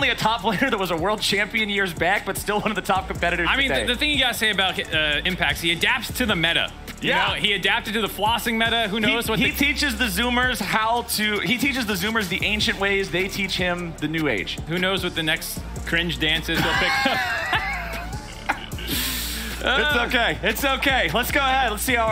only a top laner that was a world champion years back, but still one of the top competitors I mean, today. the thing you gotta say about Impacts, he adapts to the meta. You know, he adapted to the flossing meta. Who knows what he teaches the Zoomers he teaches the Zoomers the ancient ways. They teach him the new age. Who knows what the next cringe dances he'll pick up. It's okay. It's okay. Let's go ahead. Let's see how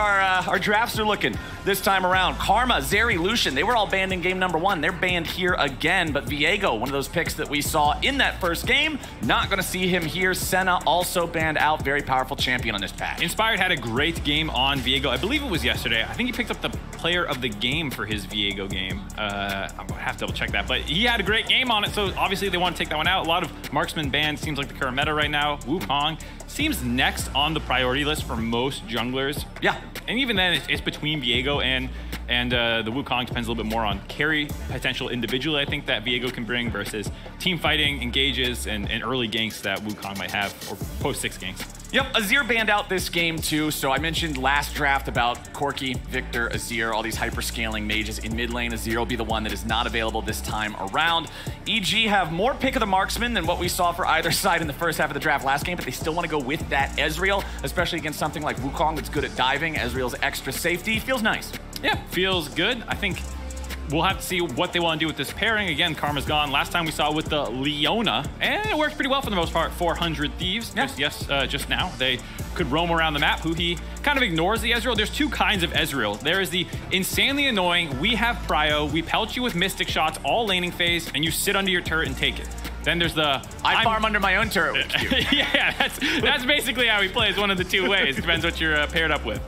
our drafts are looking this time around. Karma, Zeri, Lucian, they were all banned in game number 1. They're banned here again, but Viego, one of those picks that we saw in that first game, not going to see him here. Senna also banned out. Very powerful champion on this patch. Inspired had a great game on Viego. I believe it was yesterday. I think he picked up the player of the game for his Viego game. I'm going to have to double check that, but he had a great game on it, so obviously they want to take that one out. A lot of marksman bans seems like the current meta right now. Wukong seems next on the priority list for most junglers. Yeah. And even then, it's between Viego and the Wukong. Depends a little bit more on carry potential individually, I think, that Viego can bring versus team fighting, engages, and early ganks that Wukong might have, or post-6 ganks. Yep, Azir banned out this game too. So I mentioned last draft about Corki, Victor, Azir, all these hyper-scaling mages in mid lane. Azir will be the one that is not available this time around. EG have more pick of the marksman than what we saw for either side in the first half of the draft last game, but they still want to go with that Ezreal, especially against something like Wukong that's good at diving. Ezreal's extra safety feels nice. Yeah, feels good. I think we'll have to see what they want to do with this pairing. Again, Karma's gone. Last time we saw with the Leona, and it worked pretty well for the most part. 400 Thieves. Yeah. Just now. They could roam around the map. He kind of ignores the Ezreal. There's two kinds of Ezreal. There is the insanely annoying, we have prio, we pelt you with Mystic shots all laning phase, and you sit under your turret and take it. Then there's the I farm under my own turret with you. Yeah, that's basically how he plays, one of the two ways. Depends what you're paired up with.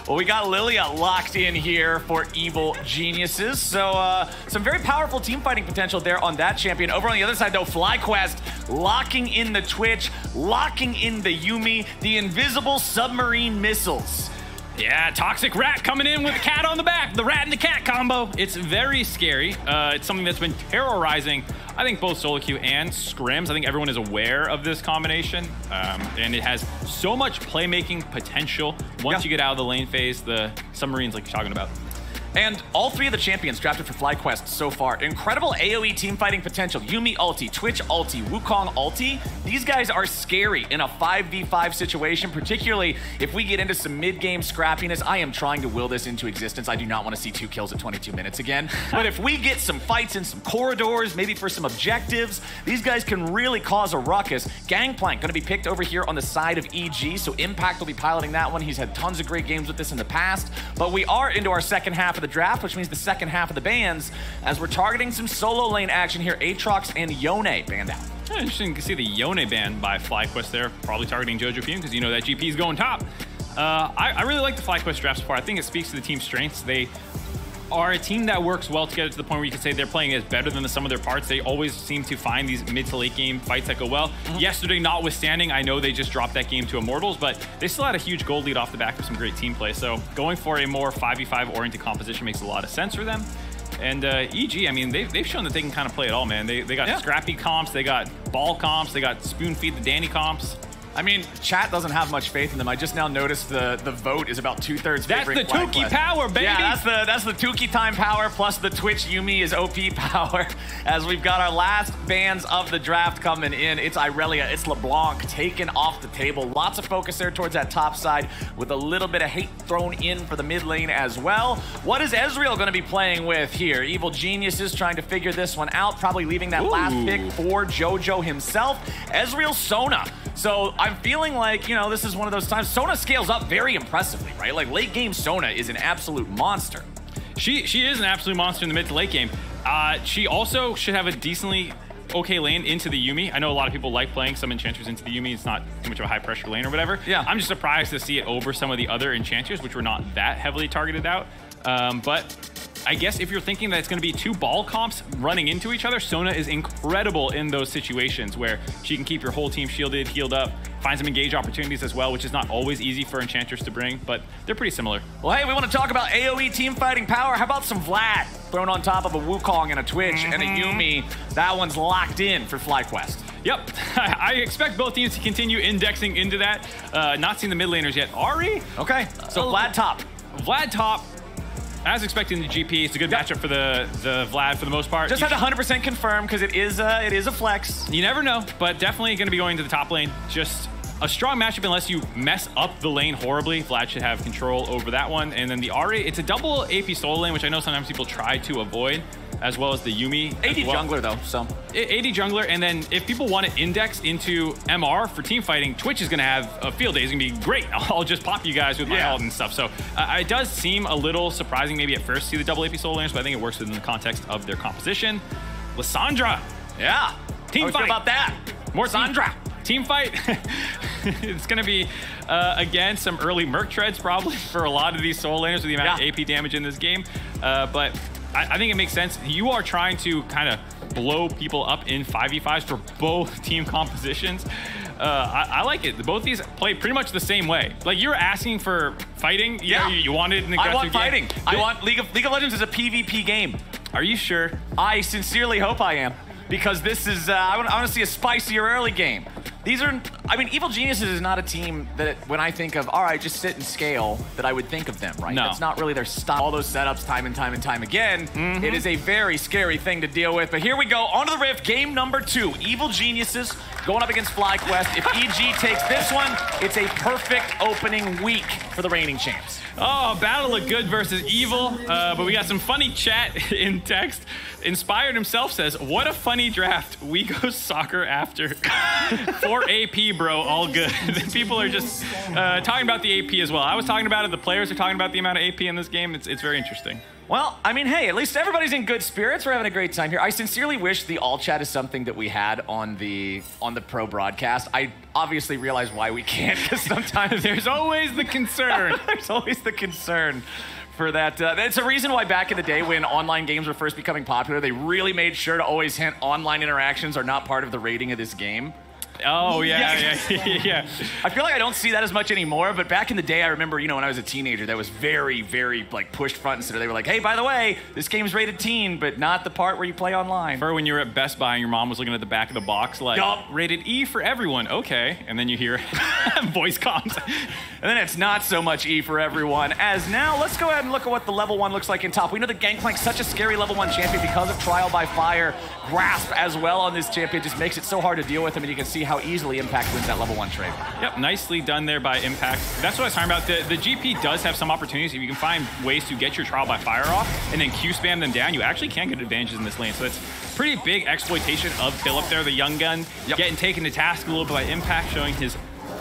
Well, we got Lilia locked in here for Evil Geniuses. So some very powerful team fighting potential there on that champion. Over on the other side, though, FlyQuest locking in the Twitch, locking in the Yuumi, the invisible submarine missiles. Yeah, Toxic Rat coming in with a cat on the back. The rat and the cat combo. It's very scary. It's something that's been terrorizing, I think, both solo queue and scrims. I think everyone is aware of this combination. And it has so much playmaking potential once you get out of the lane phase, the submarines like you're talking about. And all three of the champions drafted for FlyQuest so far. Incredible AoE team fighting potential. Yuumi ulti, Twitch ulti, Wukong ulti. These guys are scary in a 5v5 situation, particularly if we get into some mid-game scrappiness. I am trying to will this into existence. I do not want to see 2 kills at 22 minutes again. But if we get some fights in some corridors, maybe for some objectives, these guys can really cause a ruckus. Gangplank going to be picked over here on the side of EG, so Impact will be piloting that one. He's had tons of great games with this in the past. But we are into our second half of the draft, which means the second half of the bans, as we're targeting some solo lane action here. Aatrox and Yone banned out. Yeah, interesting to see the Yone ban by FlyQuest there, probably targeting Josedeodo because you know that GP is going top. I really like the FlyQuest draft so far. I think it speaks to the team's strengths. They are a team that works well together to the point where you can say they're playing as better than the sum of their parts. They always seem to find these mid to late game fights that go well. Yesterday notwithstanding, I know they just dropped that game to Immortals, but they still had a huge gold lead off the back of some great team play. So going for a more 5v5 oriented composition makes a lot of sense for them. And EG, I mean, they've shown that they can kind of play it all, man. They got scrappy comps, they got ball comps, they got spoon feed the Danny comps. I mean, chat doesn't have much faith in them. I just now noticed the vote is about 2/3. That's the Tukey power, baby. Yeah, that's the Tukey time power plus the Twitch Yuumi is OP power. As we've got our last bans of the draft coming in, it's Irelia, it's LeBlanc taken off the table. Lots of focus there towards that top side with a little bit of hate thrown in for the mid lane as well. What is Ezreal going to be playing with here? Evil Geniuses trying to figure this one out, probably leaving that last pick for JoJo himself. Ezreal Sona. So I'm feeling like, you know, this is one of those times. Sona scales up very impressively, right? Like late game Sona is an absolute monster. She is an absolute monster in the mid to late game. She also should have a decently okay lane into the Yuumi. I know a lot of people like playing some enchanters into the Yuumi. It's not too much of a high pressure lane or whatever. Yeah. I'm just surprised to see it over some of the other enchanters, which were not that heavily targeted out. But I guess if you're thinking that it's going to be 2 ball comps running into each other, Sona is incredible in those situations where she can keep your whole team shielded, healed up, find some engage opportunities as well, which is not always easy for enchanters to bring, but they're pretty similar. Well, hey, we want to talk about AoE team fighting power. How about some Vlad thrown on top of a Wukong and a Twitch and a Yuumi? That one's locked in for FlyQuest. Yep, I expect both teams to continue indexing into that. Not seeing the mid laners yet. Ahri? Okay, so Vlad top. Vlad top. As expected in the GP, it's a good matchup for the Vlad for the most part. Just had to 100% confirm because it is a flex. You never know, but definitely going to be going to the top lane. Just a strong matchup unless you mess up the lane horribly. Vlad should have control over that one. And then the Ahri, it's a double AP solo lane, which I know sometimes people try to avoid, as well as the Yuumi. AD jungler though, so. AD jungler, and then if people want to index into MR for team fighting, Twitch is going to have a field day. It's going to be great. I'll just pop you guys with my ult and stuff. So it does seem a little surprising maybe at first to see the double AP solo lanes, but I think it works within the context of their composition. Lissandra. Yeah. Team fight. About that. More Sandra. Team fight. It's going to be, again, some early Merc treads probably for a lot of these solo laners with the amount of AP damage in this game. But I think it makes sense. You are trying to kind of blow people up in 5v5s for both team compositions. I like it. Both these play pretty much the same way. Like, you're asking for fighting. You wanted an aggressive I want fighting. game. I want League of Legends is a PvP game. Are you sure? I sincerely hope I am. Because this is, I want to see a spicier early game. These are, I mean, Evil Geniuses is not a team that when I think of, all right, just sit and scale, that I would think of them, right? No. That's not really their style. All those setups time and time again. It is a very scary thing to deal with. But here we go, onto the Rift, game number 2. Evil Geniuses going up against FlyQuest. If EG takes this one, it's a perfect opening week for the reigning champs. Oh, battle of good versus evil. But we got some funny chat in text. Inspired himself says, what a funny draft. We go soccer after. 4 AP, bro, all good. People are just talking about the AP as well. I was talking about it. The players are talking about the amount of AP in this game. It's very interesting. Well, I mean, hey, at least everybody's in good spirits. We're having a great time here. I sincerely wish the all chat is something that we had on the pro broadcast. I obviously realize why we can't, because sometimes there's always the concern. There's always the concern for that. That's a reason why back in the day when online games were first becoming popular, they really made sure to always hint online interactions are not part of the rating of this game. Oh, yeah. I feel like I don't see that as much anymore, but back in the day, I remember, you know, when I was a teenager, that was very, very, like, pushed front and center. They were like, hey, by the way, this game's rated teen, but not the part where you play online. For when you were at Best Buy and your mom was looking at the back of the box, like, rated E for everyone, okay. And then you hear voice comms. And then it's not so much E for everyone. As now, let's go ahead and look at what the level 1 looks like in top. We know that Gangplank's such a scary level 1 champion because of Trial by Fire. Grasp as well on this champion just makes it so hard to deal with him, and you can see how easily Impact wins that level 1 trade. Yep, nicely done there by Impact. That's what I was talking about. The GP does have some opportunities. If you can find ways to get your Trial by Fire off and then Q spam them down, you actually can get advantages in this lane. So it's pretty big exploitation of Philip there, the young gun, getting taken to task a little bit by Impact, showing his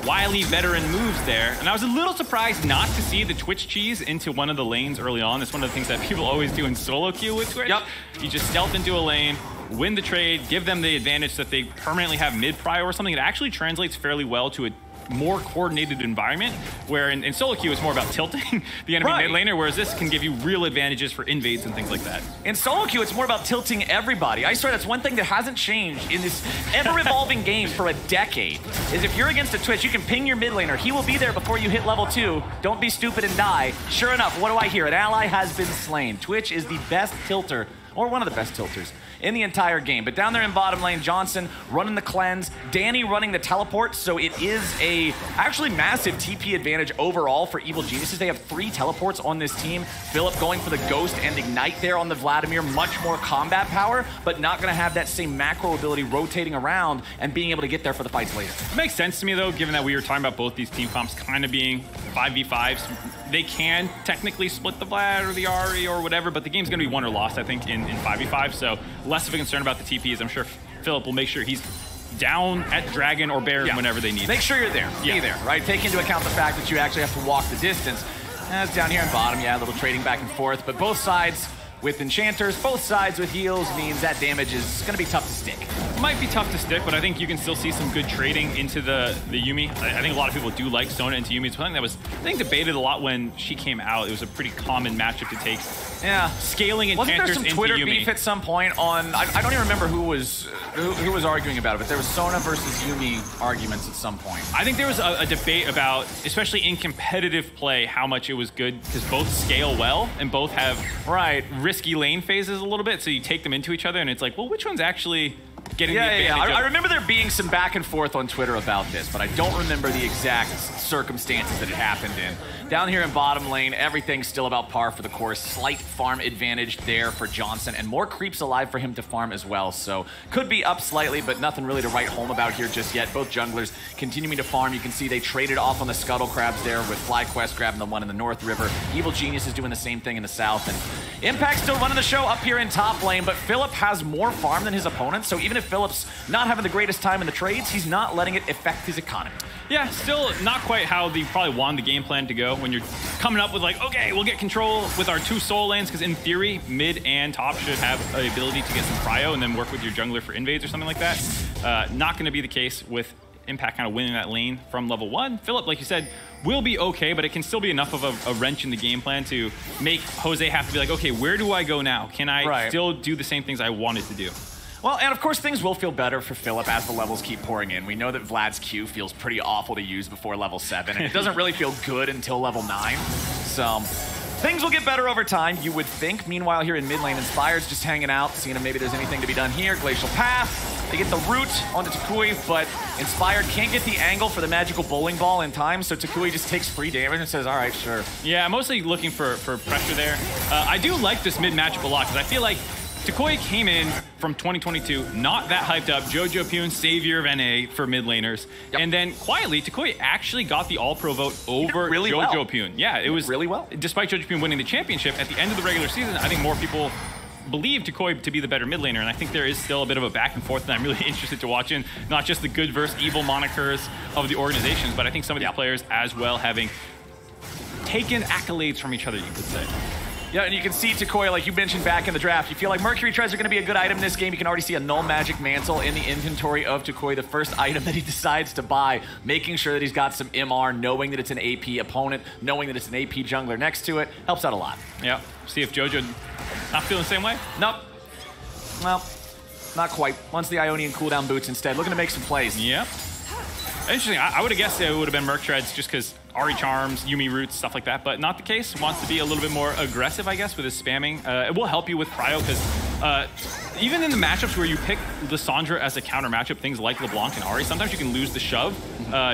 wily veteran moves there. And I was a little surprised not to see the Twitch cheese into one of the lanes early on. It's one of the things that people always do in solo queue with Twitch. You just stealth into a lane, win the trade, give them the advantage that they permanently have mid-prio or something. It actually translates fairly well to a more coordinated environment, where in solo queue it's more about tilting the enemy mid laner, whereas this can give you real advantages for invades and things like that. In solo queue, it's more about tilting everybody. I swear that's one thing that hasn't changed in this ever-evolving game for a decade, is if you're against a Twitch, you can ping your mid laner. He will be there before you hit level 2. Don't be stupid and die. Sure enough, what do I hear? An ally has been slain. Twitch is the best tilter, or one of the best tilters, in the entire game. But down there in bottom lane, Johnson running the cleanse, Danny running the teleport, so it is a actually massive TP advantage overall for Evil Geniuses. They have 3 teleports on this team. Philip going for the Ghost and Ignite there on the Vladimir, much more combat power, but not gonna have that same macro ability rotating around and being able to get there for the fights later. It makes sense to me though, given that we were talking about both these team comps kind of being 5v5s. They can technically split the Vlad or the Ahri or whatever, but the game's gonna be won or lost, I think, in 5v5, so less of a concern about the TPs. I'm sure Philip will make sure he's down at Dragon or Baron whenever they need. Make sure you're there. Be there, right? Take into account the fact that you actually have to walk the distance. That's down here in bottom, a little trading back and forth, but both sides with enchanters, both sides with heals means that damage is going to be tough to stick. Might be tough to stick, but I think you can still see some good trading into the Yuumi. I think a lot of people do like Sona into Yuumi. It's something that was, I think, debated a lot when she came out. It was a pretty common matchup to take. Yeah, scaling enchanters into Yuumi. Wasn't there some Twitter beef at some point on? I don't even remember who was arguing about it, but there was Sona versus Yuumi arguments at some point. I think there was a debate about, especially in competitive play, how much it was good because both scale well and both have risky lane phases a little bit. So you take them into each other, and it's like, well, which one's actually getting the advantage. I remember there being some back and forth on Twitter about this, but I don't remember the exact circumstances that it happened in. Down here in bottom lane, everything's still about par for the course. Slight farm advantage there for Johnson, and more creeps alive for him to farm as well. So could be up slightly, but nothing really to write home about here just yet. Both junglers continuing to farm. You can see they traded off on the Scuttle Crabs there, with FlyQuest grabbing the one in the North River. Evil Genius is doing the same thing in the South, and Impact still running the show up here in top lane, but Philip has more farm than his opponent, so even if Philip's not having the greatest time in the trades, he's not letting it affect his economy. Yeah, still not quite how they probably wanted the game plan to go when you're coming up with like, okay, we'll get control with our 2 soul lanes, because in theory, mid and top should have the ability to get some prio and then work with your jungler for invades or something like that. Not going to be the case with Impact kind of winning that lane from level 1. Philip, like you said, will be okay, but it can still be enough of a wrench in the game plan to make Jose have to be like, okay, where do I go now? Can I still do the same things I wanted to do? Well, and of course, things will feel better for Philip as the levels keep pouring in. We know that Vlad's Q feels pretty awful to use before level 7, and it doesn't really feel good until level 9. So things will get better over time, you would think. Meanwhile, here in mid lane, Inspired's just hanging out, seeing if maybe there's anything to be done here. Glacial Path. They get the root onto Takui, but Inspired can't get the angle for the magical bowling ball in time, so Takui just takes free damage and says, all right, sure. Yeah, I'm mostly looking for pressure there. I do like this mid matchup a lot, because I feel like Takui came in from 2022, not that hyped up. Josedeodo, savior of NA for mid laners. Yep. And then quietly, Takui actually got the all-pro vote over Josedeodo. Yeah, it was really well. Despite Josedeodo winning the championship, at the end of the regular season, I think more people believe Takui to be the better mid laner, and I think there is still a bit of a back and forth that I'm really interested to watch in. Not just the good versus evil monikers of the organizations, but I think some of these players as well having taken accolades from each other, you could say. Yeah, and you can see Takui, like you mentioned back in the draft, you feel like Mercury Treads are going to be a good item in this game. You can already see a Null Magic Mantle in the inventory of Takui, the first item that he decides to buy, making sure that he's got some MR, knowing that it's an AP opponent, knowing that it's an AP jungler next to it, helps out a lot. Yeah, see if Jojo not feeling the same way? Nope. Well, not quite. Wants the Ionian cooldown boots instead, looking to make some plays. Yep. Interesting. I would have guessed it would have been Merc Treads just because Ari Charms, Yumi Roots, stuff like that, but not the case. Wants to be a little bit more aggressive, I guess, with his spamming. It will help you with prio, because even in the matchups where you pick Lissandra as a counter matchup, things like LeBlanc and Ari, sometimes you can lose the shove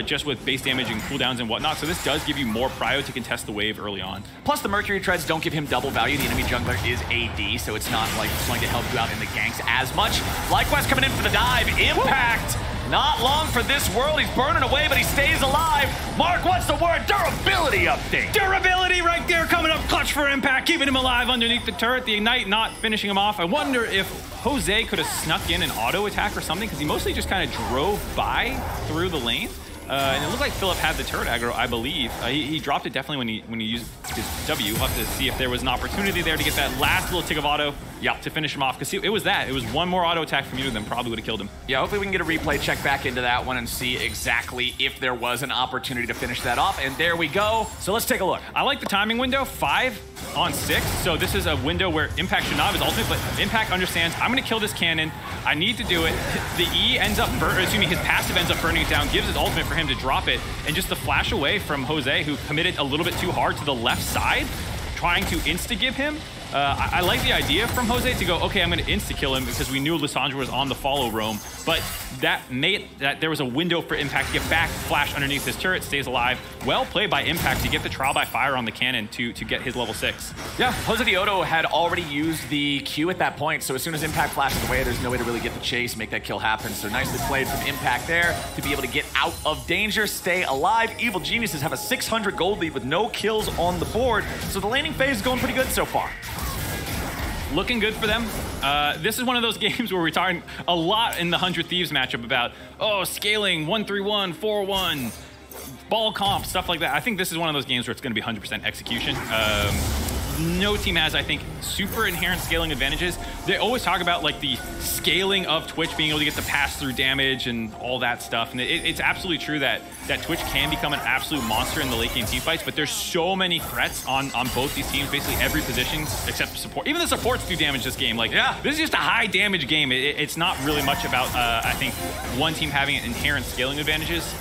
just with base damage and cooldowns and whatnot, so this does give you more prio to contest the wave early on. Plus, the Mercury Treads don't give him double value. The enemy jungler is AD, so it's not like going to help you out in the ganks as much. FlyQuest coming in for the dive. Impact! Not long for this world. He's burning away, but he stays alive. Mark, what's the word? Durability update. Durability right there coming up clutch for Impact, keeping him alive underneath the turret. The Ignite not finishing him off. I wonder if Jose could have snuck in an auto attack or something, because he mostly just kind of drove by through the lane. And it looked like Philip had the turret aggro, I believe. He dropped it definitely when he used his W. We'll have to see if there was an opportunity there to get that last little tick of auto to finish him off. Because it was that. It was one more auto attack from you, then probably would have killed him. Yeah, hopefully we can get a replay, check back into that one, and see exactly if there was an opportunity to finish that off. And there we go. So let's take a look. I like the timing window, 5 on 6. So this is a window where Impact should not have his ultimate, but Impact understands, I'm going to kill this cannon. I need to do it. The E ends up, his passive ends up burning it down, gives his ultimate for him to drop it, and just the flash away from Jose, who committed a little bit too hard to the left side, trying to insta-give him. I like the idea from Jose to go, okay, I'm going to insta-kill him, because we knew Lissandra was on the follow roam, but that there was a window for Impact to get back, flash underneath his turret, stays alive. Well played by Impact to get the trial by fire on the cannon to get his level 6. Yeah, Josedeodo had already used the Q at that point, so as soon as Impact flashes away, there's no way to really get the chase, make that kill happen. So nicely played from Impact there to be able to get out of danger, stay alive. Evil Geniuses have a 600 gold lead with no kills on the board, so the laning phase is going pretty good so far. Looking good for them. This is one of those games where we're talking a lot in the 100 Thieves matchup about, scaling, 1-3-1, 4-1, ball comp, stuff like that. I think this is one of those games where it's going to be 100% execution. No team has, I think, super inherent scaling advantages. They always talk about like the scaling of Twitch, being able to get the pass-through damage and all that stuff. And it's absolutely true that Twitch can become an absolute monster in the late game team fights, but there's so many threats on both these teams, basically every position except support. Even the supports do damage this game. Like, this is just a high damage game. It's not really much about, I think, one team having inherent scaling advantages.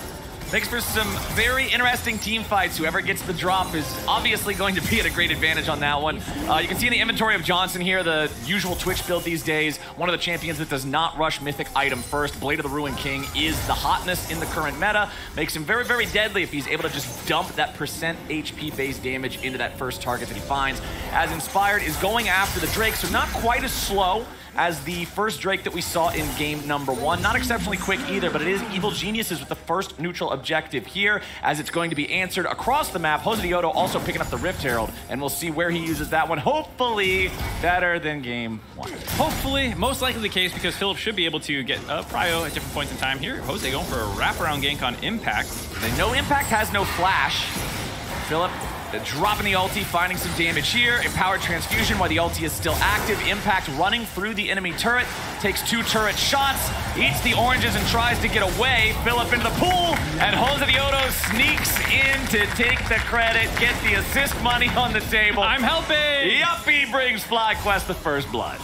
Makes for some very interesting team fights. Whoever gets the drop is obviously going to be at a great advantage on that one. You can see in the inventory of Johnson here, the usual Twitch build these days. One of the champions that does not rush Mythic item first. Blade of the Ruin King is the hotness in the current meta. Makes him very, very deadly if he's able to just dump that percent HP base damage into that first target that he finds. As Inspired is going after the Drake, so not quite as slow as the first Drake that we saw in game number 1. Not exceptionally quick either, but it is Evil Geniuses with the first neutral objective here, as it's going to be answered across the map. Josedeodo also picking up the Rift Herald, and we'll see where he uses that one. Hopefully better than game 1. Hopefully, most likely the case, because Philip should be able to get prio at different points in time here. Jose going for a wraparound gank on Impact. They know Impact has no flash. Philip dropping the ulti, finding some damage here. Empowered Transfusion while the ulti is still active. Impact running through the enemy turret. Takes 2 turret shots. Eats the oranges and tries to get away. Philip into the pool. And Josedeodo sneaks in to take the credit. Get the assist money on the table. I'm helping! Yup, he brings FlyQuest the first blood.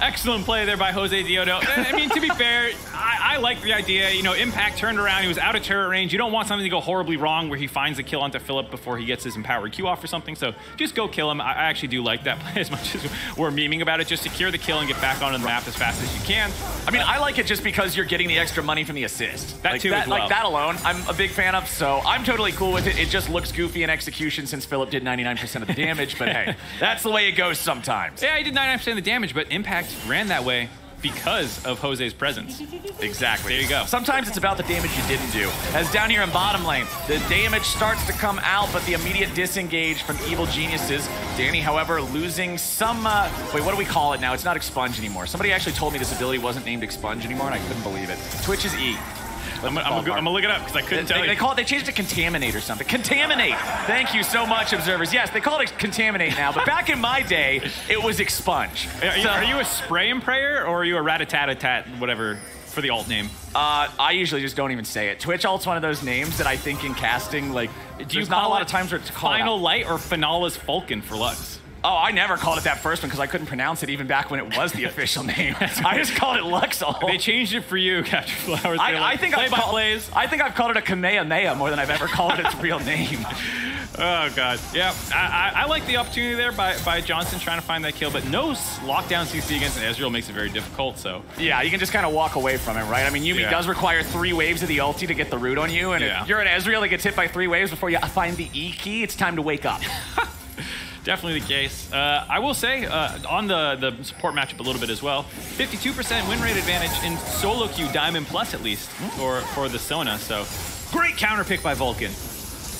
Excellent play there by Josedeodo. I mean, to be fair, I like the idea. You know, Impact turned around. He was out of turret range. You don't want something to go horribly wrong where he finds the kill onto Philip before he gets his empowered Q off or something. So just go kill him. I actually do like that play as much as we're memeing about it. Just secure the kill and get back onto the map as fast as you can. I mean, I like it just because you're getting the extra money from the assist. That too as well. Like that alone, I'm a big fan of, so I'm totally cool with it. It just looks goofy in execution since Philip did 99% of the damage, but hey, that's the way it goes sometimes. Yeah, he did 99% of the damage, but Impact ran that way because of Jose's presence. Exactly. There you go. Sometimes it's about the damage you didn't do. As down here in bottom lane, the damage starts to come out, but the immediate disengage from Evil Geniuses. Danny, however, losing some... wait, what do we call it now? It's not Expunge anymore. Somebody actually told me this ability wasn't named Expunge anymore, and I couldn't believe it. Twitch is E. I'm gonna look it up because I couldn't tell you. They changed it to Contaminate or something. Contaminate! Thank you so much, observers. Yes, they call it Contaminate now, but back in my day, it was Expunge. Are you a Spray and Prayer, or are you a Rat-a-tat-a-tat, whatever, for the alt name? I usually just don't even say it. Twitch alt's one of those names that I think in casting, like, there's not a lot of times where it's called Final Light or Finales Falcon for Lux? Oh, I never called it that first one because I couldn't pronounce it even back when it was the official name. I just called it Luxol. They changed it for you, Captain Flowers. I think I've called it a Kamehameha more than I've ever called it its real name. Oh, God. Yeah, I like the opportunity there by Johnson trying to find that kill, but no lockdown CC against an Ezreal makes it very difficult, so. Yeah, you can just kind of walk away from it, right? I mean, Yuumi does require 3 waves of the ulti to get the root on you, and if you're an Ezreal that gets hit by 3 waves before you find the E key, it's time to wake up. Definitely the case. I will say, on the support matchup a little bit as well, 52% win rate advantage in solo queue Diamond Plus, at least, for the Sona. So, great counter pick by Vulcan.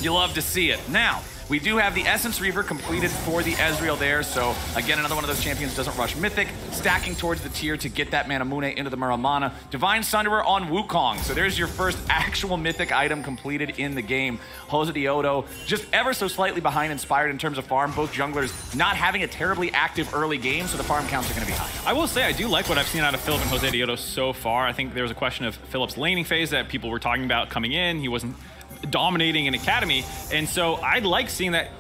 You love to see it. Now, we do have the Essence Reaver completed for the Ezreal there, so again, another one of those champions doesn't rush Mythic, stacking towards the tier to get that Manamune into the Muramana. Divine Sunderer on Wukong, so there's your first actual Mythic item completed in the game. Josedeodo just ever so slightly behind Inspired in terms of farm, both junglers not having a terribly active early game, so the farm counts are going to be high. I will say, I do like what I've seen out of Philip and Josedeodo so far. I think there was a question of Philip's laning phase that people were talking about coming in. He wasn't dominating an academy, and so I'd like seeing that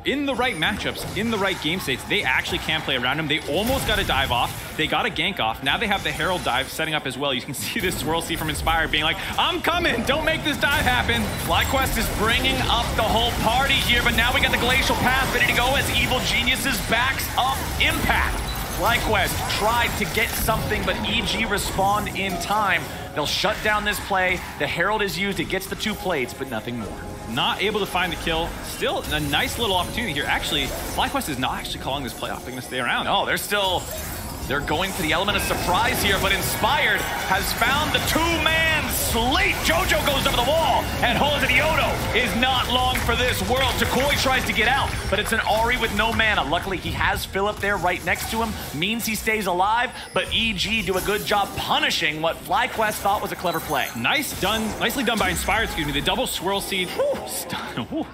in the right matchups, in the right game states, they actually can play around him. They almost got a dive off, they got a gank off, now they have the Herald dive setting up as well. You can see this Swirl C from Inspired being like, I'm coming, don't make this dive happen. FlyQuest is bringing up the whole party here, but now we got the Glacial Path ready to go as Evil Geniuses backs up Impact. FlyQuest tried to get something, but EG respond in time. They'll shut down this play. The Herald is used. It gets the 2 plates, but nothing more. Not able to find the kill. Still a nice little opportunity here. Actually, FlyQuest is not actually calling this playoff. They're going to stay around. No, they're going for the element of surprise here, but Inspired has found the 2-man slate. Jojo goes over the wall, and Josedeodo is not long for this world. Takoi tries to get out, but it's an Ahri with no mana. Luckily, he has Philip there right next to him, means he stays alive, but EG do a good job punishing what FlyQuest thought was a clever play. Nicely done by Inspired, excuse me. The double Swirl Seed. Whew.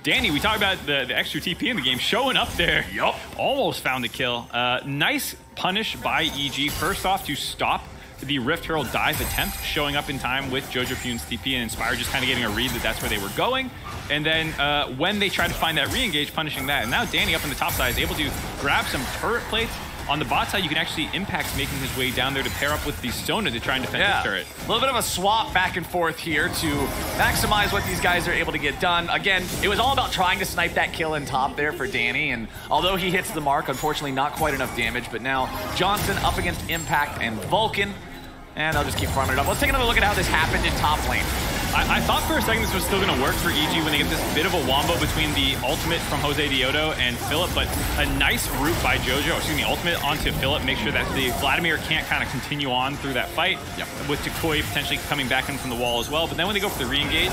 Danny, we talked about the extra TP in the game showing up there. Yup. Almost found a kill. Nice punish by EG. First off, to stop the Rift Herald dive attempt, showing up in time with Jojo Fune's TP, and Inspire just kind of getting a read that that's where they were going. And then when they tried to find that re-engage, punishing that. And now Danny up on the top side is able to grab some turret plates, on the bot side, you can actually Impact's making his way down there to pair up with the Sona to try and defend his turret. A little bit of a swap back and forth here to maximize what these guys are able to get done. Again, it was all about trying to snipe that kill in top there for Danny, and although he hits the mark, unfortunately not quite enough damage, but now Johnson up against Impact and Vulcan, and they'll just keep farming it up. Let's take another look at how this happened in top lane. I thought for a second this was still going to work for EG when they get this bit of a wombo between the ultimate from Josedeodo and Philip, but a nice route by Jojo, excuse me, ultimate onto Philip, make sure that the Vladimir can't kind of continue on through that fight, with Takoi potentially coming back in from the wall as well. But then when they go for the re-engage,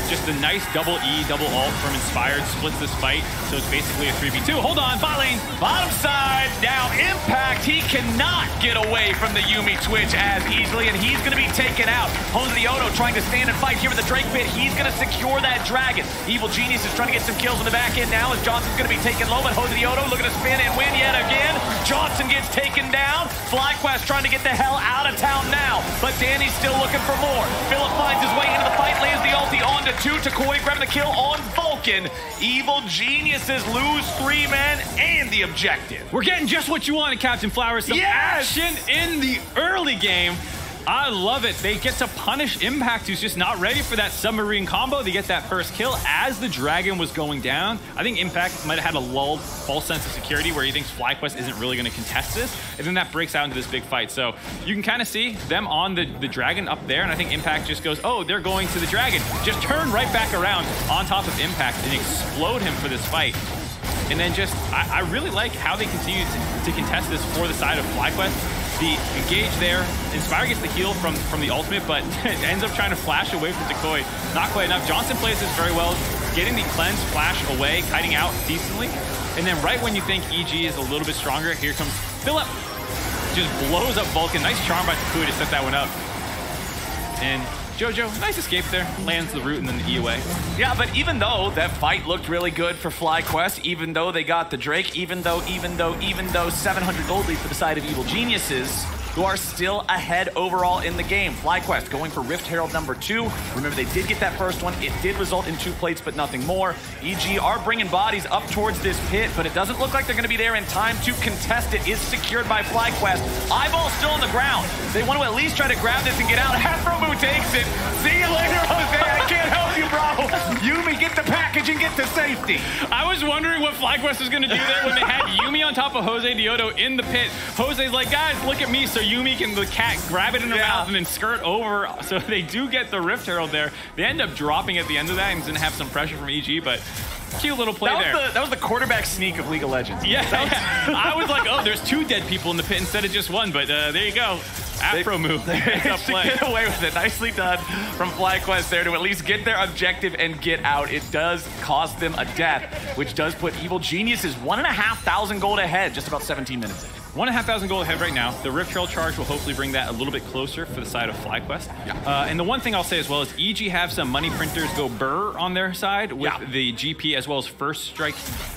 just a nice double E, double ult from Inspired splits this fight, so it's basically a 3v2. Hold on, bot lane! Bottom side, now Impact, he cannot get away from the Yuumi Twitch as easily, and he's going to be taken out. Josedeodo trying to stand and fight here with the Drake pit. He's going to secure that dragon. Evil Genius is trying to get some kills in the back end now as Johnson's going to be taken low, but Josedeodo looking to spin and win yet again. Johnson gets taken down. FlyQuest trying to get the hell out of town now, but Danny's still looking for more. Philip finds his way into the fight, lands the ulti on to 2. Takoi grabbing the kill on Vulcan. Evil Geniuses lose 3 men and the objective. We're getting just what you wanted, Captain Flowers. Some action in the early game. I love it. They get to punish Impact, who's just not ready for that submarine combo. They get that first kill as the dragon was going down. I think Impact might have had a lulled, false sense of security where he thinks FlyQuest isn't really going to contest this, and then that breaks out into this big fight. So you can kind of see them on the dragon up there, and I think Impact just goes, oh, they're going to the dragon. Just turn right back around on top of Impact and explode him for this fight. And then just, I really like how they continue to contest this for the side of FlyQuest. The engage there, Inspire gets the heal from the ultimate, but ends up trying to flash away from Takoi. Not quite enough. Johnson plays this very well, getting the cleanse flash away, kiting out decently. And then right when you think EG is a little bit stronger, here comes Philip. Just blows up Vulcan. Nice charm by Takoi to set that one up. And Jojo, nice escape there. Lands the root and then the E away. Yeah, but even though that fight looked really good for FlyQuest, even though they got the Drake, even though 700 gold lead for the side of Evil Geniuses, who are still ahead overall in the game. FlyQuest going for Rift Herald number 2. Remember, they did get that first one. It did result in 2 plates, but nothing more. EG are bringing bodies up towards this pit, but it doesn't look like they're going to be there in time to contest it. Is secured by FlyQuest. Eyeball still on the ground. They want to at least try to grab this and get out. Afromu takes it. See you later, Jose. I can't help you, bro. Yuumi, get the package and get to safety. I was wondering what FlyQuest was going to do there when they had Yuumi on top of Josedeodo in the pit. Jose's like, guys, look at me. So Yuumi can, the cat, grab it in her mouth and then skirt over. So they do get the Rift Herald there. They end up dropping at the end of that and didn't have some pressure from EG, but cute little play there. That was the quarterback sneak of League of Legends. Yeah, I was like, oh, there's 2 dead people in the pit instead of just 1, but there you go. Afro move. They get away with it. Nicely done from FlyQuest there to at least get their objective and get out. It does cost them a death, which does put Evil Geniuses 1,500 gold ahead, just about 17 minutes in. 1,500 gold ahead right now. The Rift Herald charge will hopefully bring that a little bit closer for the side of FlyQuest. Yeah. And the one thing I'll say as well is EG have some money printers go burr on their side with the GP as well as First Strike.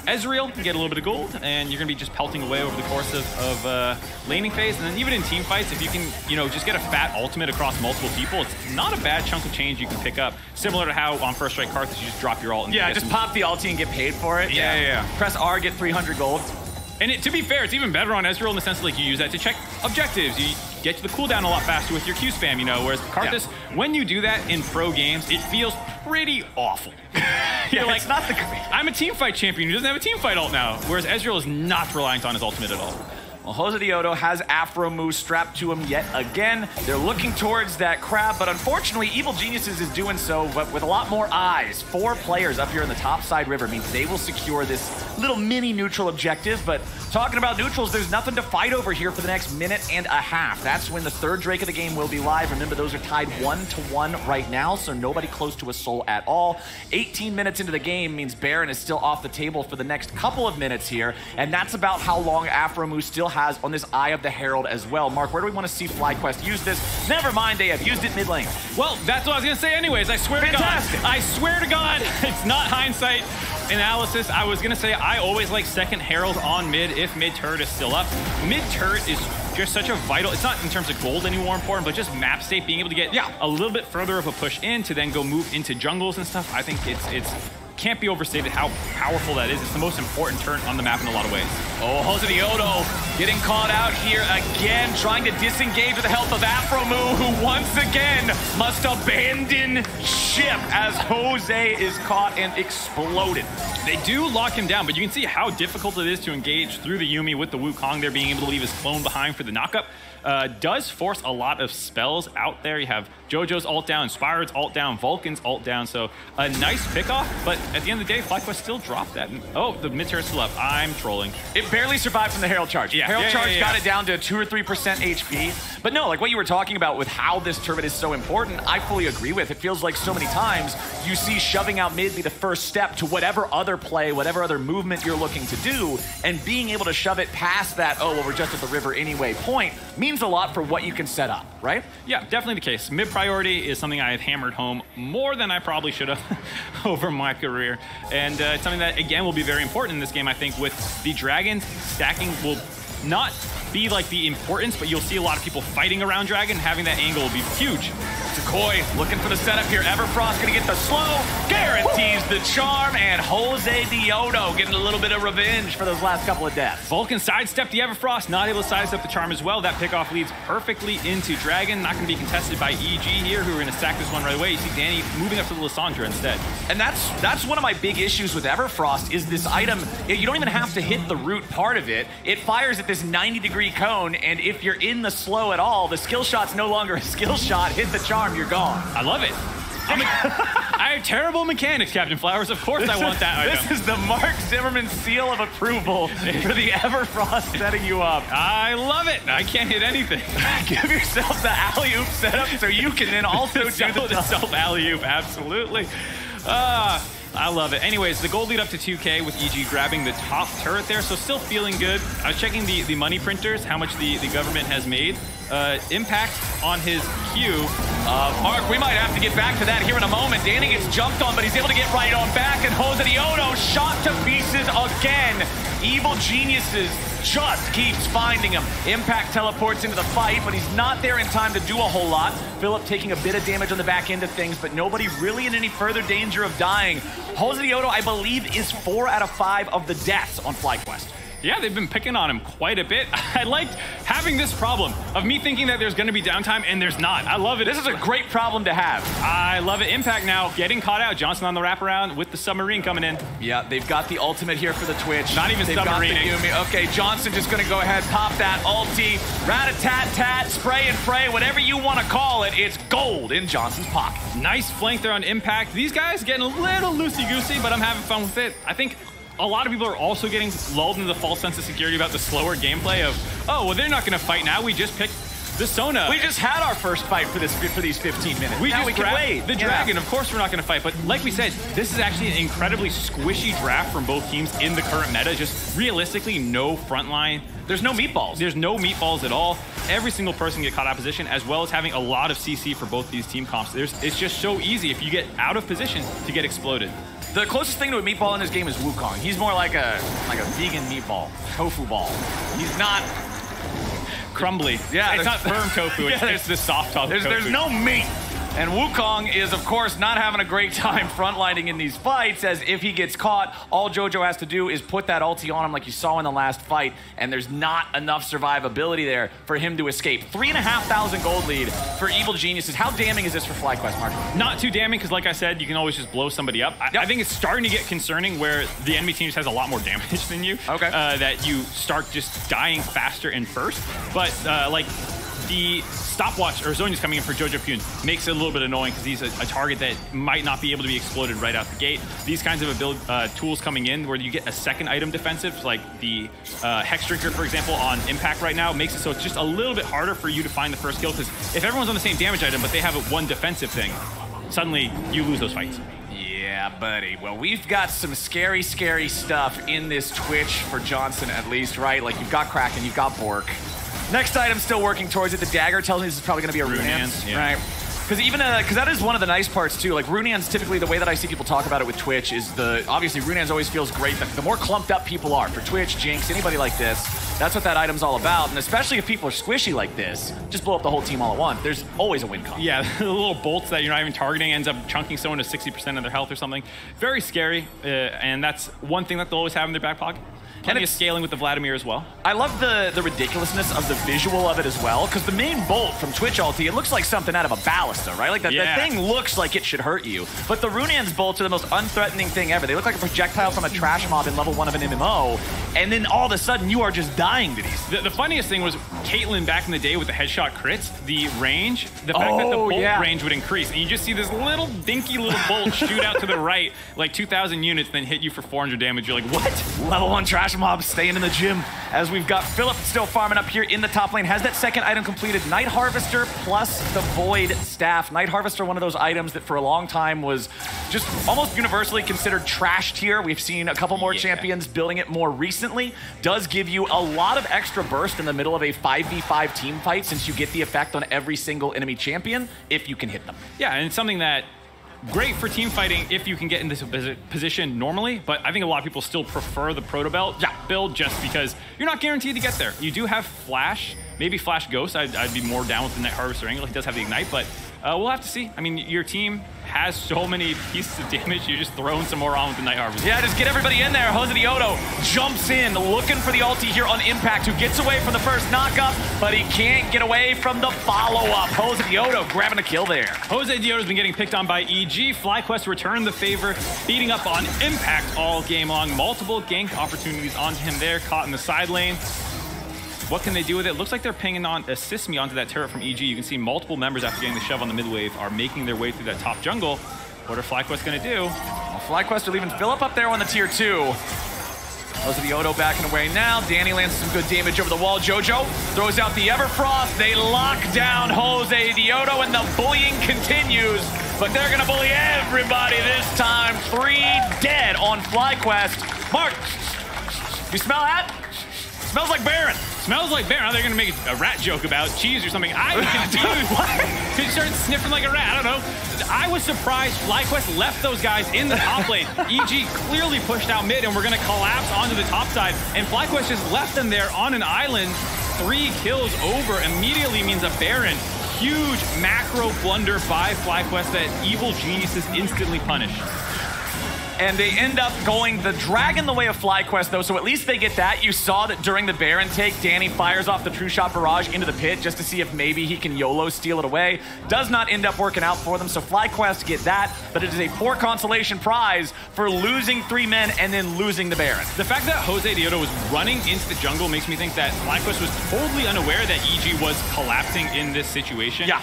Ezreal can get a little bit of gold, and you're going to be just pelting away over the course of laning phase. And then even in team fights, if you can, just get a fat ultimate across multiple people, it's not a bad chunk of change you can pick up. Similar to how on First Strike Karthus, you just drop your ult. And just pop the ulti and get paid for it. Yeah. Press R, get 300 gold. And to be fair, it's even better on Ezreal in the sense that you use that to check objectives. You get to the cooldown a lot faster with your Q spam, whereas Karthus, when you do that in pro games, it feels pretty awful. You're like, it's not the I'm a team fight champion who doesn't have a team fight ult now, whereas Ezreal is not reliant on his ultimate at all. Well, Josedeodo has Afromu strapped to him yet again. They're looking towards that crab, but unfortunately, Evil Geniuses is doing so, but with a lot more eyes. 4 players up here in the top side river means they will secure this little mini neutral objective, but talking about neutrals, there's nothing to fight over here for the next minute and a half. That's when the 3rd Drake of the game will be live. Remember, those are tied 1-1 right now, so nobody close to a soul at all. 18 minutes into the game means Baron is still off the table for the next couple of minutes here, and that's about how long Afromu still has on this Eye of the Herald as well. Mark, where do we want to see FlyQuest use this? Never mind, they have used it mid lane. Well, that's what I was going to say anyways. I swear to God. I swear to God, it's not hindsight analysis. I was going to say I always like second Herald on mid if mid turret is still up. Mid turret is just such a vital, it's not in terms of gold any more important, but just map state, being able to get a little bit further of a push in to then go move into jungles and stuff. I think it's can't be overstated how powerful that is. It's the most important turn on the map in a lot of ways. Oh, Josedeodo getting caught out here again, trying to disengage with the help of Afromu, who once again must abandon ship as Jose is caught and exploded. They do lock him down, but you can see how difficult it is to engage through the Yuumi with the Wukong there, being able to leave his clone behind for the knockup. Does force a lot of spells out there. You have JoJo's ult down, Inspired's ult down, Vulcan's ult down, so a nice pickoff, but at the end of the day, FlyQuest still dropped that. Oh, the mid-turret's still up. I'm trolling. It barely survived from the Herald Charge. Yeah. Herald Charge got it down to 2 or 3% HP. But no, like what you were talking about with how this turret is so important, I fully agree with. It feels like so many times you see shoving out mid be the first step to whatever other play, whatever other movement you're looking to do, and being able to shove it past that, oh, well, we're just at the river anyway point, means a lot for what you can set up, right? Yeah, definitely the case. Mid priority is something I have hammered home more than I probably should have over my career. And it's something that, again, will be very important in this game, I think, with the Dragons. Stacking will not be like the importance, but you'll see a lot of people fighting around Dragon. Having that angle will be huge. Koi looking for the setup here. Everfrost gonna get the slow, guarantees the charm, and Josedeodo getting a little bit of revenge for those last couple of deaths. Vulcan sidestepped the Everfrost, not able to sidestep the charm as well. That pickoff leads perfectly into Dragon. Not gonna be contested by EG here, who are gonna sack this one right away. You see Danny moving up to the Lissandra instead. And that's one of my big issues with Everfrost is this item, you don't even have to hit the root part of it. It fires at this 90-degree cone, and if you're in the slow at all, the skill shot's no longer a skill shot. Hit the charm, you're gone. I love it. I have terrible mechanics, Captain Flowers. Of course I want that item. This is the Mark Zimmerman seal of approval for the Everfrost setting you up. I love it. I can't hit anything. Give yourself the alley-oop setup so you can then also do the self alley-oop. Absolutely. I love it. Anyways, the gold lead up to 2K with EG grabbing the top turret there, so still feeling good. I was checking the money printers, how much the government has made. Impact on his Q. Mark, we might have to get back to that here in a moment. Danny gets jumped on, but he's able to get right on back, and Josedeodo shot to pieces again. Evil Geniuses just keeps finding him. Impact teleports into the fight, but he's not there in time to do a whole lot. Philip taking a bit of damage on the back end of things, but nobody really in any further danger of dying. Josedeodo, I believe, is 4 out of 5 of the deaths on FlyQuest. Yeah, they've been picking on him quite a bit. I liked having this problem of me thinking that there's going to be downtime, and there's not. I love it. This is a great problem to have. I love it. Impact now getting caught out. Johnson on the wraparound with the submarine coming in. Yeah, they've got the ultimate here for the Twitch. Not even submarining. Okay, Johnson just going to go ahead, pop that ulti. Rat-a-tat-tat, spray and pray, whatever you want to call it. It's gold in Johnson's pocket. Nice flank there on Impact. These guys getting a little loosey-goosey, but I'm having fun with it. I think a lot of people are also getting lulled into the false sense of security about the slower gameplay of, oh, well, they're not going to fight now. We just picked the Sona. We just had our first fight for these 15 minutes. We can wait. The Dragon, of course we're not going to fight. But like we said, this is actually an incredibly squishy draft from both teams in the current meta. Just realistically, no front line. There's no meatballs. There's no meatballs at all. Every single person can get caught out of position, as well as having a lot of CC for both these team comps. It's just so easy if you get out of position to get exploded. The closest thing to a meatball in this game is Wukong. He's more like a vegan meatball, tofu ball. He's not crumbly. Yeah, it's not firm tofu. It's the soft tofu. There's no meat. And Wukong is, of course, not having a great time frontlining in these fights, as if he gets caught, all JoJo has to do is put that ulti on him like you saw in the last fight, and there's not enough survivability there for him to escape. 3,500 gold lead for Evil Geniuses. How damning is this for FlyQuest, Mark? Not too damning, because like I said, you can always just blow somebody up. I think it's starting to get concerning where the enemy team just has a lot more damage than you. Okay. That you start just dying faster and first. But like the stopwatch or Zonya's coming in for Jojo Pyun makes it a little bit annoying because he's a target that might not be able to be exploded right out the gate. These kinds of tools coming in where you get a second item defensive, like the Hex Drinker, for example, on Impact right now, makes it so it's just a little bit harder for you to find the first kill, because if everyone's on the same damage item but they have one defensive thing, suddenly you lose those fights. Yeah, buddy. Well, we've got some scary, scary stuff in this Twitch for Johnson, at least, right? Like, you've got Kraken, you've got Bork. Next item still working towards it. The dagger tells me this is probably going to be a Rune Hands, yeah. right? Because even because that is one of the nice parts too. Like Runan's typically the way that I see people talk about it with Twitch is obviously Runan's always feels great. The more clumped up people are for Twitch, Jinx, anybody like this, that's what that item's all about. And especially if people are squishy like this, just blow up the whole team all at once. There's always a win con. Yeah, the little bolts that you're not even targeting ends up chunking someone to 60% of their health or something. Very scary, and that's one thing that they'll always have in their back pocket. Plenty of scaling with the Vladimir as well. I love the ridiculousness of the visual of it as well, because the main bolt from Twitch ulti, it looks like something out of a ballista, right? Like that thing looks like it should hurt you. But the Runan's bolts are the most unthreatening thing ever. They look like a projectile from a trash mob in level 1 of an MMO, and then all of a sudden you are just dying to these. The funniest thing was Caitlyn back in the day with the headshot crits, the range, the fact that the bolt range would increase, and you just see this little dinky little bolt shoot out to the right, like 2,000 units, then hit you for 400 damage. You're like, what? Level 1 trash mob staying in the gym as we've got Philip still farming up here in the top lane. Has that second item completed. Night Harvester plus the Void Staff. Night Harvester, one of those items that for a long time was just almost universally considered trash tier. We've seen a couple more champions building it more recently. Does give you a lot of extra burst in the middle of a 5v5 team fight since you get the effect on every single enemy champion if you can hit them. Yeah, and it's something that great for team fighting if you can get in this position normally, but I think a lot of people still prefer the Proto Belt build just because you're not guaranteed to get there. You do have Flash, maybe Flash Ghost. I'd be more down with the Night Harvester angle. He does have the Ignite, but we'll have to see. I mean, your team has so many pieces of damage. You're just throwing some more on with the Night Harvester. Yeah, just get everybody in there. Josedeodo jumps in, looking for the ulti here on Impact, who gets away from the first knockup, but he can't get away from the follow-up. Josedeodo grabbing a kill there. Josedeodo's been getting picked on by EG. FlyQuest returned the favor, beating up on Impact all game long. Multiple gank opportunities onto him there, caught in the side lane. What can they do with it? Looks like they're pinging on assist me onto that turret from EG. You can see multiple members after getting the shove on the mid wave are making their way through that top jungle. What are FlyQuest going to do? Well, FlyQuest are leaving Philip up there on the tier 2. Josedeodo backing away now. Danny lands some good damage over the wall. Jojo throws out the Everfrost. They lock down Josedeodo, and the bullying continues. But they're going to bully everybody this time. 3 dead on FlyQuest. Mark, you smell that? Smells like Baron. Smells like Baron. They're going to make a rat joke about cheese or something. I'm confused. Because he started sniffing like a rat. I don't know. I was surprised FlyQuest left those guys in the top lane. EG clearly pushed out mid, and we're going to collapse onto the top side. And FlyQuest just left them there on an island. 3 kills over immediately means a Baron. Huge macro blunder by FlyQuest that evil geniuses instantly punish. And they end up going the Dragon the way of FlyQuest, though, so at least they get that. You saw that during the Baron take, Danny fires off the True Shot Barrage into the pit just to see if maybe he can YOLO steal it away. Does not end up working out for them, so FlyQuest get that, but it is a poor consolation prize for losing 3 men and then losing the Baron. The fact that Josedeodo was running into the jungle makes me think that FlyQuest was totally unaware that EG was collapsing in this situation. Yeah.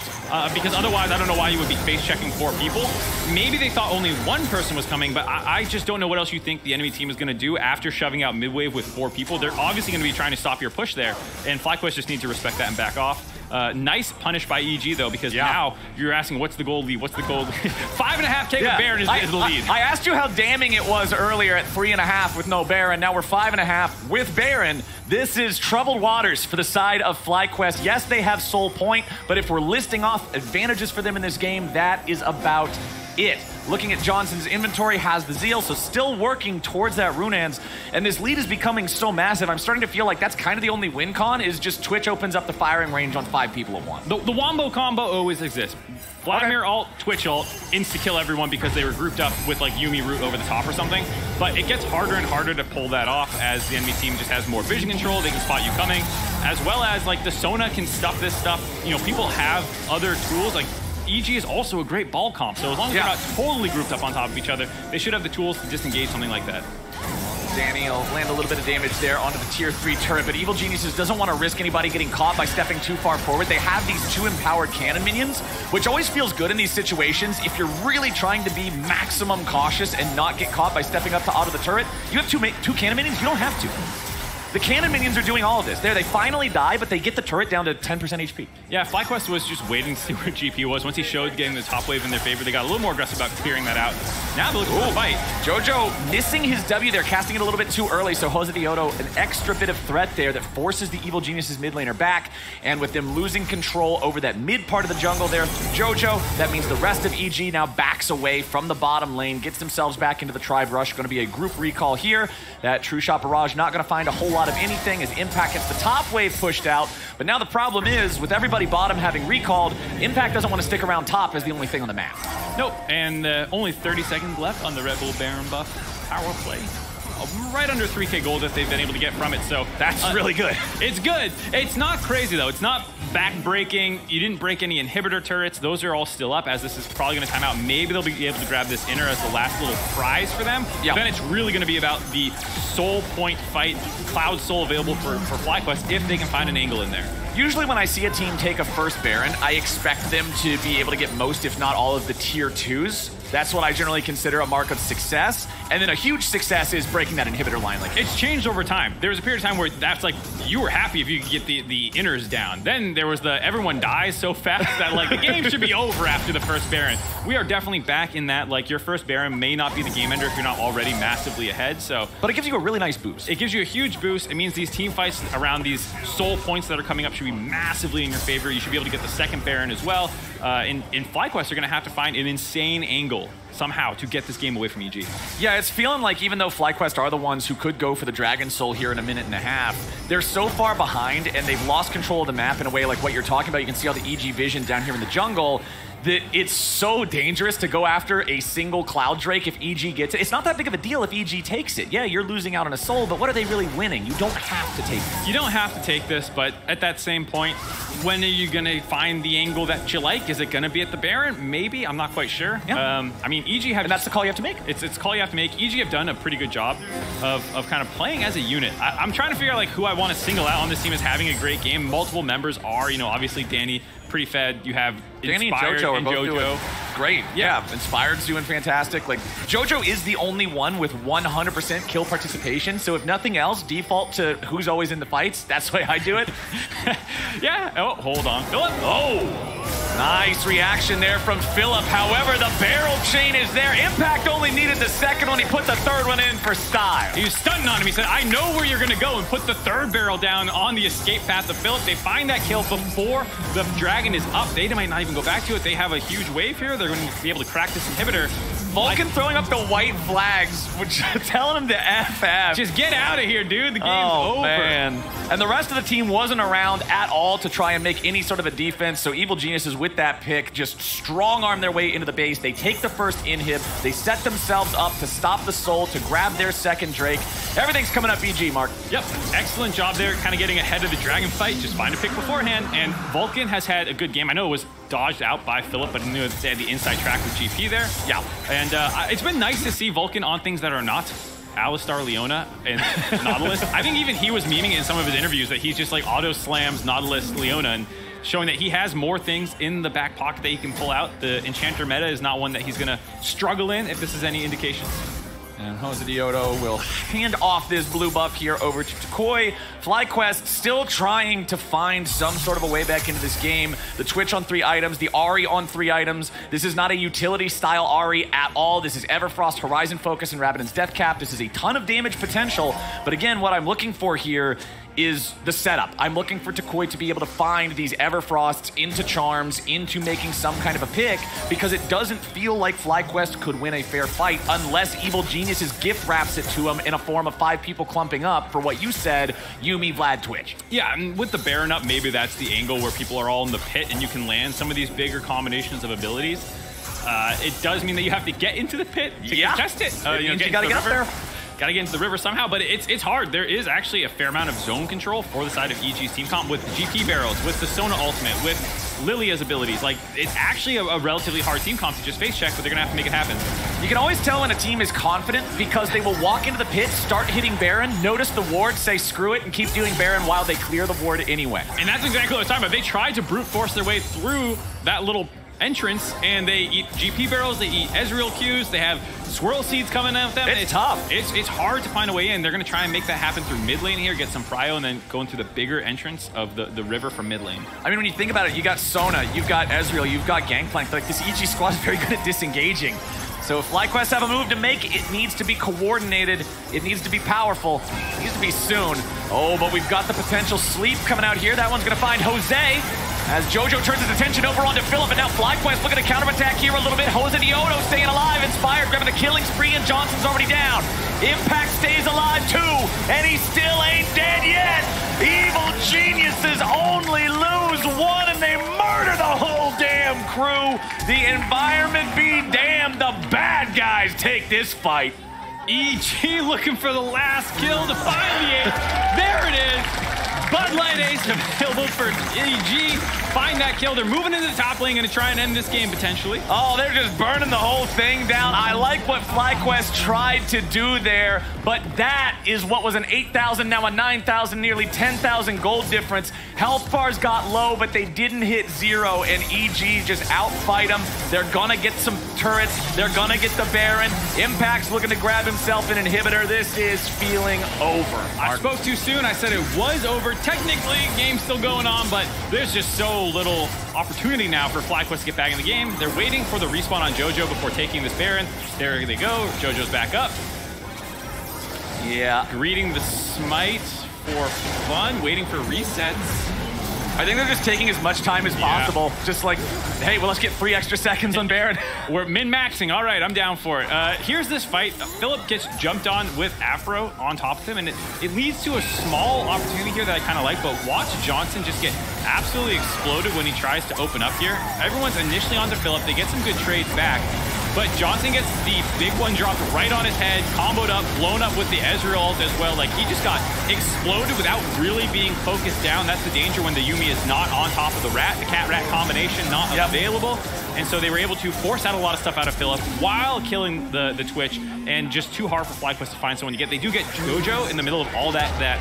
Because otherwise, I don't know why you would be face-checking 4 people. Maybe they thought only 1 person was coming, but I just don't know what else you think the enemy team is going to do after shoving out mid-wave with 4 people. They're obviously going to be trying to stop your push there, and FlyQuest just needs to respect that and back off. Nice punish by EG, though, because now you're asking, what's the gold lead? What's the gold lead? 5.5K with Baron is the lead. I asked you how damning it was earlier at 3.5 with no Baron. Now we're 5.5 with Baron. This is troubled waters for the side of FlyQuest. Yes, they have Soul Point, but if we're listing off advantages for them in this game, that is about it. Looking at Johnson's inventory, has the Zeal, so still working towards that Runans, and this lead is becoming so massive, I'm starting to feel like that's kind of the only win con, is just Twitch opens up the firing range on 5 people at once. The Wombo combo always exists. Vladimir ult, Twitch ult, insta-kill everyone because they were grouped up with like Yuumi root over the top or something, but it gets harder and harder to pull that off as the enemy team just has more vision control, they can spot you coming, as well as like the Sona can stuff this stuff. You know, people have other tools, like EG is also a great ball comp, so as long as they're not totally grouped up on top of each other, they should have the tools to disengage something like that. Danny will land a little bit of damage there onto the tier 3 turret, but Evil Geniuses doesn't want to risk anybody getting caught by stepping too far forward. They have these 2 empowered cannon minions, which always feels good in these situations. If you're really trying to be maximum cautious and not get caught by stepping up to auto the turret, you have two cannon minions, you don't have to. The cannon minions are doing all of this. There, they finally die, but they get the turret down to 10% HP. Yeah, FlyQuest was just waiting to see where GP was. Once he showed getting the top wave in their favor, they got a little more aggressive about clearing that out. Now they're looking for the fight. Jojo missing his W there, casting it a little bit too early, so Josedeodo, an extra bit of threat there that forces the Evil Genius's mid laner back, and with them losing control over that mid part of the jungle there through Jojo, that means the rest of EG now backs away from the bottom lane, gets themselves back into the Tribe Rush. Going to be a group recall here. That True Shot Barrage not going to find a whole lot of anything as Impact gets the top wave pushed out, but now the problem is, with everybody bottom having recalled, Impact doesn't want to stick around top as the only thing on the map. Nope, and only 30 seconds left on the Red Bull Baron buff power play. Right under 3k gold if they've been able to get from it, so that's really good. It's good. It's not crazy though. It's not back-breaking. You didn't break any inhibitor turrets. Those are all still up, as this is probably going to time out. Maybe they'll be able to grab this inner as the last little prize for them. Yep. Then it's really going to be about the soul point fight, Cloud Soul available for FlyQuest if they can find an angle in there. Usually when I see a team take a first Baron, I expect them to be able to get most, if not all, of the tier 2s. That's what I generally consider a mark of success. And then a huge success is breaking that inhibitor line. Like, it's changed over time. There was a period of time where that's like, you were happy if you could get the inners down. Then there was the everyone dies so fast that like the game should be over after the first Baron. We are definitely back in that, like, your first Baron may not be the game ender if you're not already massively ahead. So, but it gives you a really nice boost. It gives you a huge boost. It means these team fights around these soul points that are coming up should be massively in your favor. You should be able to get the second Baron as well. In FlyQuest, you're going to have to find an insane angle somehow to get this game away from EG. Yeah, it's feeling like even though FlyQuest are the ones who could go for the Dragon Soul here in a minute and a half, they're so far behind and they've lost control of the map in a way like what you're talking about. You can see all the EG vision down here in the jungle, that it's so dangerous to go after a single Cloud Drake if EG gets it. It's not that big of a deal if EG takes it. Yeah, you're losing out on a soul, but what are they really winning? You don't have to take it. You don't have to take this, but at that same point, when are you going to find the angle that you like? Is it going to be at the Baron? Maybe. I'm not quite sure. Yeah. I mean, EG have... And that's the call you have to make. It's a call you have to make. EG have done a pretty good job of kind of playing as a unit. I'm trying to figure out like who I want to single out on this team as having a great game. Multiple members are, you know, obviously Danny, pretty fed. You have Danny Inspired and Jojo are both doing great. Yeah. Inspired's doing fantastic. Like, Jojo is the only one with 100% kill participation, so if nothing else, default to who's always in the fights. That's the way I do it. Yeah. Oh, hold on. Philip. Oh! Nice reaction there from Philip. However, the barrel chain is there. Impact only needed the second one. He put the third one in for style. He was stunting on him. He said, I know where you're going to go, and put the third barrel down on the escape path of Philip. They find that kill before the dragon is up. They might not even go back to it. They have a huge wave here. They're going to be able to crack this inhibitor. Vulcan throwing up the white flags, which telling him to FF. Just get out of here, dude. The game's over. Man. And the rest of the team wasn't around at all to try and make any sort of a defense, so Evil Geniuses with that pick just strong-arm their way into the base. They take the first inhib. They set themselves up to stop the soul, to grab their second Drake. Everything's coming up EG, Mark. Yep. Excellent job there, kind of getting ahead of the dragon fight. Just find a pick beforehand. And Vulcan has had a good game. I know it was dodged out by Philip, but I knew they had the inside track with GP there. Yeah. And it's been nice to see Vulcan on things that are not Alistar Leona and Nautilus. I think even he was memeing in some of his interviews that he's just like auto slams Nautilus Leona and showing that he has more things in the back pocket that he can pull out. The Enchanter meta is not one that he's going to struggle in, if this is any indication. And Josedeodo will hand off this blue buff here over to Takoi. FlyQuest still trying to find some sort of a way back into this game. The Twitch on 3 items, the Ahri on 3 items. This is not a utility style Ahri at all. This is Everfrost, Horizon Focus, and Rabadon's Death Cap. This is a ton of damage potential. But again, what I'm looking for here is the setup. I'm looking for Takoi to be able to find these Everfrosts into charms, into making some kind of a pick, because it doesn't feel like FlyQuest could win a fair fight unless Evil Geniuses gift wraps it to him in a form of 5 people clumping up for what you said, Yuumi, Vlad, Twitch. Yeah, and with the Baron up, maybe that's the angle where people are all in the pit and you can land some of these bigger combinations of abilities. It does mean that you have to get into the pit to contest it. You gotta get up there. Got to get into the river somehow, but it's hard. There is actually a fair amount of zone control for the side of EG's team comp with GP barrels, with the Sona ultimate, with Lilia's abilities. Like, it's actually a relatively hard team comp to just face check, but they're going to have to make it happen. You can always tell when a team is confident because they will walk into the pit, start hitting Baron, notice the ward, say screw it, and keep doing Baron while they clear the ward anyway. And that's exactly what I was talking about. They tried to brute force their way through that little entrance, and they eat GP barrels, they eat Ezreal Qs, they have swirl seeds coming at them. It's tough. It's hard to find a way in. They're going to try and make that happen through mid lane here, get some prio, and then go into the bigger entrance of the river from mid lane. I mean, when you think about it, you got Sona, you've got Ezreal, you've got Gangplank. Like, this EG squad is very good at disengaging. So if FlyQuest have a move to make, it needs to be coordinated, it needs to be powerful, it needs to be soon. Oh, but we've got the potential sleep coming out here. That one's going to find Jose. As Jojo turns his attention over onto Philip, and now FlyQuest looking to counterattack here a little bit. Josedeodo staying alive, inspired, grabbing the killing spree, and Johnson's already down. Impact stays alive too, and he still ain't dead yet. Evil geniuses only lose one, and they murder the whole damn crew. The environment be damned, the bad guys take this fight. EG looking for the last kill to find the ace. There it is. Bud Light Ace available for EG. Find that kill. They're moving into the top lane, going to try and end this game potentially. Oh, they're just burning the whole thing down. I like what FlyQuest tried to do there, but that is what was an 8,000, now a 9,000, nearly 10,000 gold difference. Health bars got low, but they didn't hit zero, and EG just outfight them. They're gonna get some turrets. They're gonna get the Baron. Impact's looking to grab himself an inhibitor. This is feeling over. I spoke too soon. I said it was over. Technically, game's still going on, but there's just so little opportunity now for FlyQuest to get back in the game. They're waiting for the respawn on Jojo before taking this Baron. There they go. Jojo's back up. Yeah. Greeting the smite for fun, waiting for resets. I think they're just taking as much time as possible. Just like, hey, well, let's get 3 extra seconds on Baron. We're min-maxing. All right, I'm down for it. Here's this fight. Philip gets jumped on with Afro on top of him, and it leads to a small opportunity here that I kind of like, but watch Johnson just get absolutely exploded when he tries to open up here. Everyone's initially onto Philip. They get some good trades back, but Johnson gets the big one dropped right on his head, comboed up, blown up with the Ezreal ult as well. Like, he just got exploded without really being focused down. That's the danger when the Yuumi is not on top of the rat. The cat-rat combination not available. And so they were able to force out a lot of stuff out of Philip while killing the Twitch, and just too hard for FlyQuest to find someone to get. They do get Jojo in the middle of all that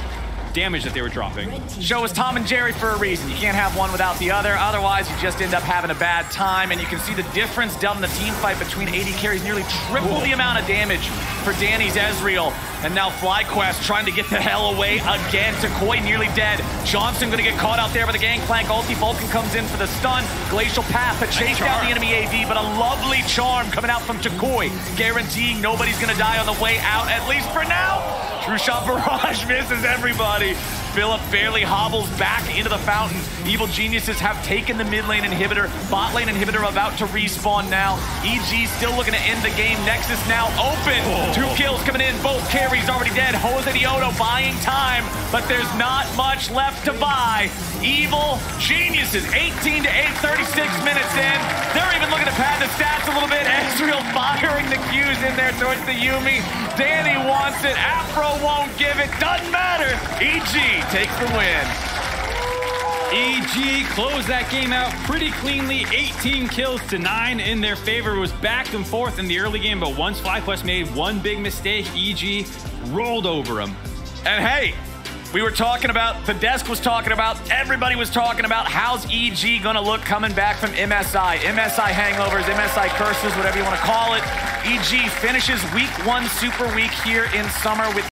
damage that they were dropping. Show is Tom and Jerry for a reason. You can't have one without the other. Otherwise, you just end up having a bad time. And you can see the difference dealt in the team fight between AD carries. Nearly triple the amount of damage for Danny's Ezreal. And now FlyQuest trying to get the hell away again. Takoi nearly dead. Johnson going to get caught out there by the Gangplank ulti. Vulcan comes in for the stun. Glacial Path to chase down the enemy AD, but a lovely charm coming out from Takoi, guaranteeing nobody's going to die on the way out, at least for now. True Shot Barrage misses everybody. Philip barely hobbles back into the fountain. Evil geniuses have taken the mid lane inhibitor. Bot lane inhibitor about to respawn now. EG still looking to end the game. Nexus now open. 2 kills coming in. Both carries already dead. Josedeodo buying time, but there's not much left to buy. Evil geniuses, 18 to 8, 36 minutes in. They're even looking to pad the stats a little bit. Ezreal firing the Qs in there towards the Yuumi. Danny wants it. Afro won't give it. Doesn't matter. EG takes the win. EG closed that game out pretty cleanly. 18 kills to 9 in their favor. It was back and forth in the early game, but once FlyQuest made one big mistake, EG rolled over them. And hey, we were talking about, the desk was talking about, everybody was talking about how's EG gonna look coming back from MSI. MSI hangovers, MSI curses, whatever you want to call it. EG finishes week 1 super week here in summer with